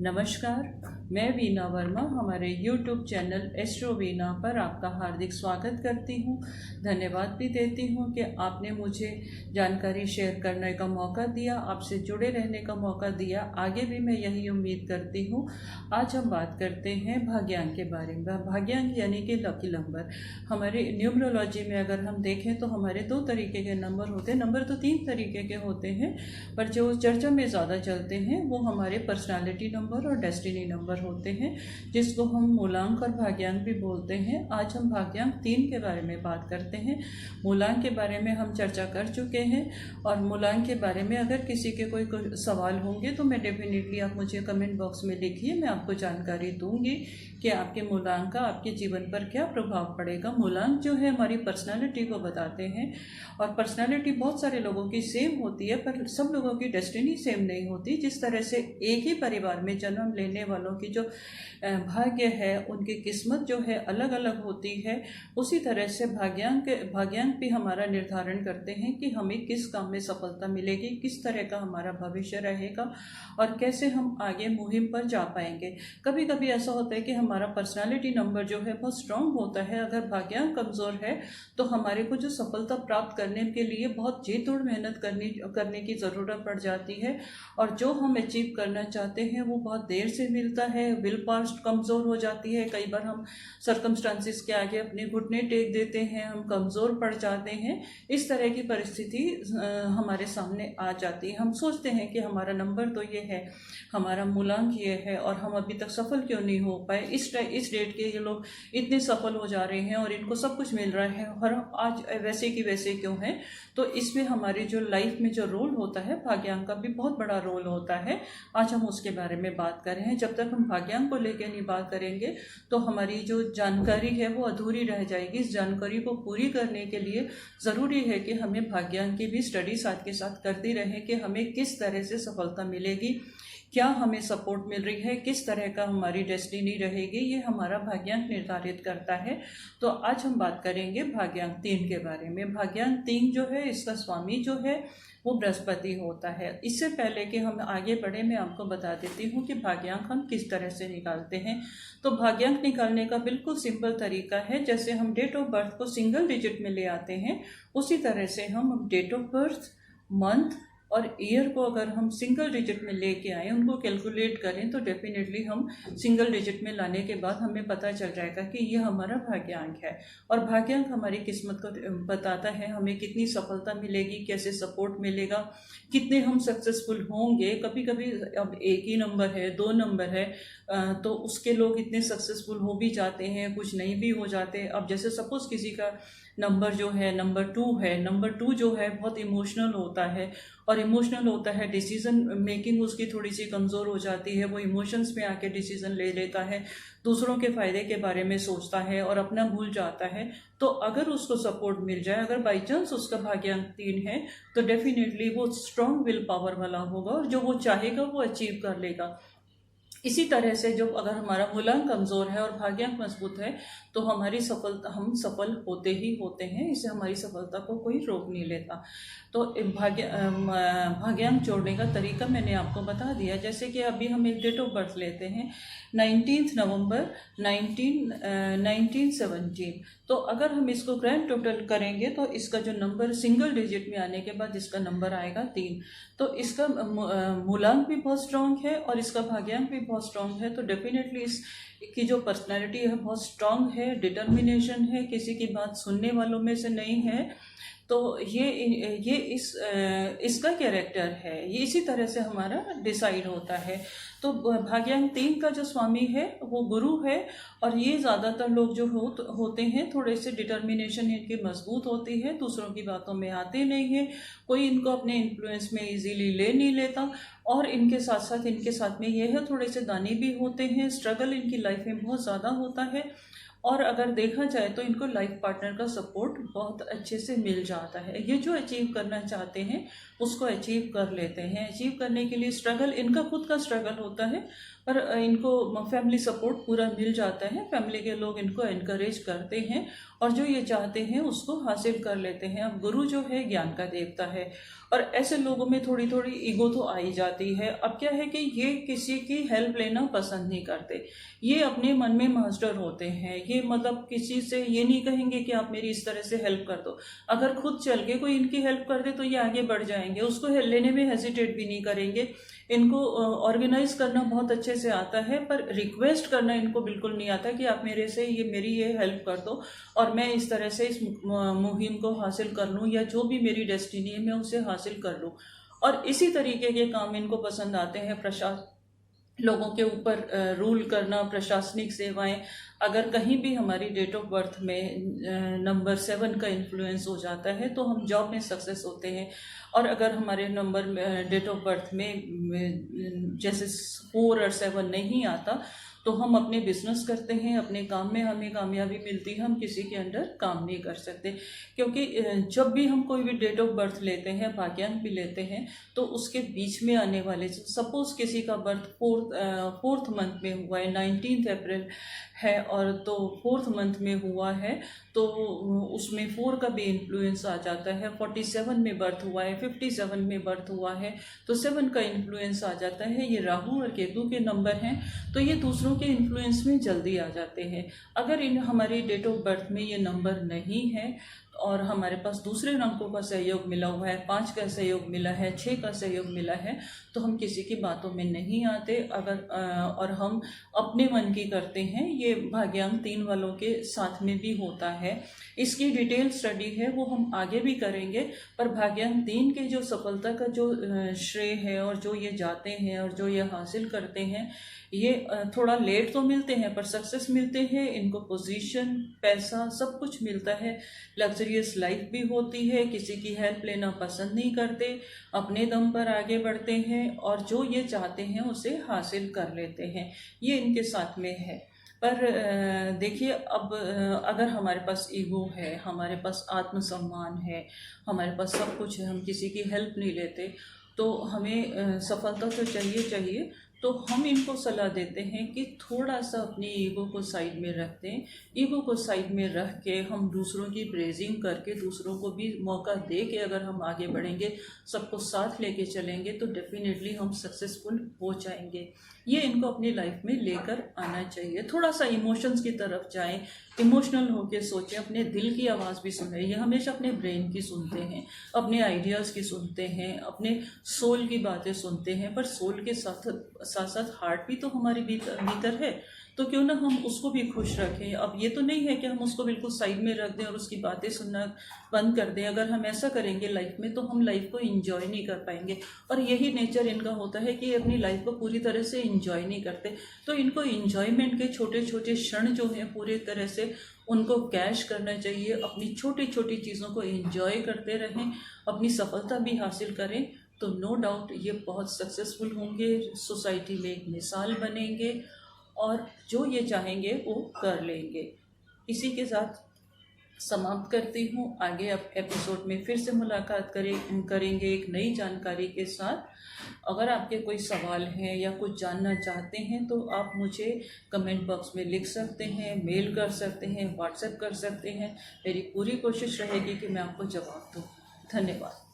नमस्कार, मैं वीना वर्मा हमारे YouTube चैनल एस्ट्रो वीना पर आपका हार्दिक स्वागत करती हूँ। धन्यवाद भी देती हूँ कि आपने मुझे जानकारी शेयर करने का मौका दिया, आपसे जुड़े रहने का मौका दिया। आगे भी मैं यही उम्मीद करती हूँ। आज हम बात करते हैं भाग्यांक के बारे में। भाग्यांक यानी कि लकी नंबर। हमारे न्यूमरोलॉजी में अगर हम देखें तो हमारे दो तरीके के नंबर होते हैं। नंबर तो तीन तरीके के होते हैं, पर जो चर्चा में ज़्यादा चलते हैं वो हमारे पर्सनालिटी नंबर और डेस्टिनी नंबर होते हैं, जिसको हम मूलांक और भाग्यांक भी बोलते हैं। आज हम भाग्यांक 3 के बारे में बात करते हैं। मूलांक के बारे में हम चर्चा कर चुके हैं, और मूलांक के बारे में अगर किसी के कोई सवाल होंगे तो मैं डेफिनेटली आप मुझे कमेंट बॉक्स में लिखिए, मैं आपको जानकारी दूंगी कि आपके मूलांक का आपके जीवन पर क्या प्रभाव पड़ेगा। मूलांक जो है हमारी पर्सनालिटी को बताते हैं, और पर्सनालिटी बहुत सारे लोगों की सेम होती है, पर सब लोगों की डेस्टिनी सेम नहीं होती। जिस तरह से एक ही परिवार में जन्म लेने वालों की जो भाग्य है, उनकी किस्मत जो है अलग अलग होती है, उसी तरह से भाग्यांक भी हमारा निर्धारण करते हैं कि हमें किस काम में सफलता मिलेगी, किस तरह का हमारा भविष्य रहेगा और कैसे हम आगे मुहिम पर जा पाएंगे। कभी कभी ऐसा होता है कि हमारा पर्सनालिटी नंबर जो है बहुत स्ट्रांग होता है, अगर भाग्यांक कमज़ोर है तो हमारे को जो सफलता प्राप्त करने के लिए बहुत जी तोड़ मेहनत करने की ज़रूरत पड़ जाती है, और जो हम अचीव करना चाहते हैं वो बहुत देर से मिलता है। विल पावर कमज़ोर हो जाती है। कई बार हम सर्कमस्टांसिस के आगे अपने घुटने टेक देते हैं, हम कमज़ोर पड़ जाते हैं। इस तरह की परिस्थिति हमारे सामने आ जाती है। हम सोचते हैं कि हमारा नंबर तो ये है, हमारा मूलांक ये है, और हम अभी तक सफल क्यों नहीं हो पाए। इस डेट के ये लोग इतने सफल हो जा रहे हैं और इनको सब कुछ मिल रहा है, और आज वैसे की वैसे क्यों है। तो इसमें हमारी जो लाइफ में जो रोल होता है, भाग्यांक का भी बहुत बड़ा रोल होता है। आज हम उसके बारे में बात कर रहे हैं। जब तक हम भाग्यांक को लेकर नहीं बात करेंगे तो हमारी जो जानकारी है वो अधूरी रह जाएगी। इस जानकारी को पूरी करने के लिए ज़रूरी है कि हमें भाग्यांक की भी स्टडी साथ के साथ करती रहे कि हमें किस तरह से सफलता मिलेगी, क्या हमें सपोर्ट मिल रही है, किस तरह का हमारी डेस्टिनी रहेगी, ये हमारा भाग्यांक निर्धारित करता है। तो आज हम बात करेंगे भाग्यांक 3 के बारे में। भाग्यांक 3 जो है, इसका स्वामी जो है वो बृहस्पति होता है। इससे पहले कि हम आगे बढ़े, मैं आपको बता देती हूँ कि भाग्यांक हम किस तरह से निकालते हैं। तो भाग्यांक निकालने का बिल्कुल सिंपल तरीका है। जैसे हम डेट ऑफ बर्थ को सिंगल डिजिट में ले आते हैं, उसी तरह से हम डेट ऑफ बर्थ, मंथ और ईयर को अगर हम सिंगल डिजिट में लेके आए, उनको कैलकुलेट करें, तो डेफिनेटली हम सिंगल डिजिट में लाने के बाद हमें पता चल जाएगा कि ये हमारा भाग्यांक है। और भाग्यांक हमारी किस्मत को बताता है, हमें कितनी सफलता मिलेगी, कैसे सपोर्ट मिलेगा, कितने हम सक्सेसफुल होंगे। कभी कभी अब एक ही नंबर है, 2 नंबर है, तो उसके लोग इतने सक्सेसफुल हो भी जाते हैं, कुछ नहीं भी हो जाते। अब जैसे सपोज किसी का नंबर जो है नंबर 2 है, नंबर 2 जो है बहुत इमोशनल होता है, और इमोशनल होता है, डिसीजन मेकिंग उसकी थोड़ी सी कमज़ोर हो जाती है। वो इमोशंस में आके डिसीजन ले लेता है, दूसरों के फ़ायदे के बारे में सोचता है और अपना भूल जाता है। तो अगर उसको सपोर्ट मिल जाए, अगर बाई चांस उसका भाग्यांक 3 है, तो डेफिनेटली वो स्ट्रॉन्ग विल पावर वाला होगा, और जो वो चाहेगा वो अचीव कर लेगा। इसी तरह से जो अगर हमारा मूलांक कमज़ोर है और भाग्यांक मजबूत है, तो हमारी सफलता, हम सफल होते ही होते हैं। इससे हमारी सफलता को कोई रोक नहीं लेता। तो भाग्यांक जोड़ने का तरीका मैंने आपको बता दिया। जैसे कि अभी हम एक डेट ऑफ बर्थ लेते हैं, 19 नवंबर 1917। तो अगर हम इसको ग्रैंड टोटल करेंगे तो इसका जो नंबर सिंगल डिजिट में आने के बाद इसका नंबर आएगा 3। तो इसका मूलांक भी बहुत स्ट्रांग है और इसका भाग्यांक भी बहुत स्ट्रांग है। तो डेफिनेटली इसकी जो पर्सनैलिटी है बहुत स्ट्रांग है, डिटर्मिनेशन है, किसी की बात सुनने वालों में से नहीं है। तो ये इसका कैरेक्टर है, ये इसी तरह से हमारा डिसाइड होता है। तो भाग्यांक 3 का जो स्वामी है वो गुरु है, और ये ज़्यादातर लोग जो होते हैं, थोड़े से डिटर्मिनेशन इनकी मजबूत होती है, दूसरों की बातों में आते नहीं हैं, कोई इनको अपने इन्फ्लुएंस में इजीली ले नहीं लेता। और इनके साथ में ये है, थोड़े से दानी भी होते हैं, स्ट्रगल इनकी लाइफ में बहुत ज़्यादा होता है। और अगर देखा जाए तो इनको लाइफ पार्टनर का सपोर्ट बहुत अच्छे से मिल जाता है। ये जो अचीव करना चाहते हैं उसको अचीव कर लेते हैं। अचीव करने के लिए स्ट्रगल, इनका खुद का स्ट्रगल होता है, पर इनको फैमिली सपोर्ट पूरा मिल जाता है, फैमिली के लोग इनको एनकरेज करते हैं और जो ये चाहते हैं उसको हासिल कर लेते हैं। अब गुरु जो है ज्ञान का देवता है और ऐसे लोगों में थोड़ी थोड़ी ईगो तो आ ही जाती है। अब क्या है कि ये किसी की हेल्प लेना पसंद नहीं करते, ये अपने मन में मास्टर होते हैं। ये मतलब किसी से ये नहीं कहेंगे कि आप मेरी इस तरह से हेल्प कर दो, अगर खुद चल के कोई इनकी हेल्प कर दे तो ये आगे बढ़ जाएंगे, उसको लेने में हेजिटेट भी नहीं करेंगे। इनको ऑर्गेनाइज करना बहुत अच्छे से आता है, पर रिक्वेस्ट करना इनको बिल्कुल नहीं आता कि आप मेरे से मेरी ये हेल्प कर दो और मैं इस तरह से इस मुहिम को हासिल कर लूँ या जो भी मेरी डेस्टिनी है मैं उसे हासिल कर लूँ। और इसी तरीके के काम इनको पसंद आते हैं। लोगों के ऊपर रूल करना, प्रशासनिक सेवाएं। अगर कहीं भी हमारी डेट ऑफ बर्थ में नंबर 7 का इन्फ्लुएंस हो जाता है तो हम जॉब में सक्सेस होते हैं। और अगर हमारे नंबर डेट ऑफ बर्थ में जैसे 4 और 7 नहीं आता तो हम अपने बिजनेस करते हैं, अपने काम में हमें कामयाबी मिलती है, हम किसी के अंडर काम नहीं कर सकते। क्योंकि जब भी हम कोई भी डेट ऑफ बर्थ लेते हैं, भाग्यांक भी लेते हैं, तो उसके बीच में आने वाले, सपोज किसी का बर्थ फोर्थ मंथ में हुआ है, 19 अप्रैल है और तो 4th मंथ में हुआ है तो उसमें 4 का भी इन्फ्लुएंस आ जाता है। 47 में बर्थ हुआ है, 57 में बर्थ हुआ है तो 7 का इन्फ्लुएंस आ जाता है। ये राहु और केतु के नंबर हैं तो ये दूसरों के इन्फ्लुएंस में जल्दी आ जाते हैं। अगर इन हमारी डेट ऑफ बर्थ में ये नंबर नहीं है और हमारे पास दूसरे अंकों का सहयोग मिला हुआ है, 5 का सहयोग मिला है, 6 का सहयोग मिला है, तो हम किसी की बातों में नहीं आते। अगर और हम अपने मन की करते हैं। ये भाग्यांक 3 वालों के साथ में भी होता है। इसकी डिटेल स्टडी है वो हम आगे भी करेंगे, पर भाग्यांक 3 के जो सफलता का जो श्रेय है और जो ये जाते हैं और जो ये हासिल करते हैं, ये थोड़ा लेट तो मिलते हैं पर सक्सेस मिलते हैं। इनको पोजीशन, पैसा सब कुछ मिलता है, लग्जरियस लाइफ भी होती है, किसी की हेल्प लेना पसंद नहीं करते, अपने दम पर आगे बढ़ते हैं और जो ये चाहते हैं उसे हासिल कर लेते हैं। ये इनके साथ में है। पर देखिए, अब अगर हमारे पास ईगो है, हमारे पास आत्मसम्मान है, हमारे पास सब कुछ है, हम किसी की हेल्प नहीं लेते, तो हमें सफलता तो चाहिए। तो हम इनको सलाह देते हैं कि थोड़ा सा अपनी ईगो को साइड में रख दें। ईगो को साइड में रख के हम दूसरों की प्रेजिंग करके, दूसरों को भी मौका दे के अगर हम आगे बढ़ेंगे, सबको साथ लेके चलेंगे तो डेफिनेटली हम सक्सेसफुल हो जाएंगे। ये इनको अपनी लाइफ में लेकर आना चाहिए। थोड़ा सा इमोशंस की तरफ जाएं, इमोशनल होके सोचें, अपने दिल की आवाज़ भी सुनें। ये हमेशा अपने ब्रेन की सुनते हैं, अपने आइडियाज़ की सुनते हैं, अपने सोल की बातें सुनते हैं, पर सोल के साथ साथ हार्ट भी तो हमारे भीतर है, तो क्यों ना हम उसको भी खुश रखें। अब ये तो नहीं है कि हम उसको बिल्कुल साइड में रख दें और उसकी बातें सुनना बंद कर दें। अगर हम ऐसा करेंगे लाइफ में तो हम लाइफ को एंजॉय नहीं कर पाएंगे, और यही नेचर इनका होता है कि अपनी लाइफ को पूरी तरह से एंजॉय नहीं करते। तो इनको एंजॉयमेंट के छोटे छोटे क्षण जो हैं पूरी तरह से उनको कैश करना चाहिए। अपनी छोटी छोटी चीज़ों को एंजॉय करते रहें, अपनी सफलता भी हासिल करें, तो नो डाउट ये बहुत सक्सेसफुल होंगे, सोसाइटी में एक मिसाल बनेंगे और जो ये चाहेंगे वो कर लेंगे। इसी के साथ समाप्त करती हूँ। आगे अब एपिसोड में फिर से मुलाकात करेंगे एक नई जानकारी के साथ। अगर आपके कोई सवाल हैं या कुछ जानना चाहते हैं तो आप मुझे कमेंट बॉक्स में लिख सकते हैं, मेल कर सकते हैं, व्हाट्सएप कर सकते हैं। मेरी पूरी कोशिश रहेगी कि मैं आपको जवाब दूँ। धन्यवाद।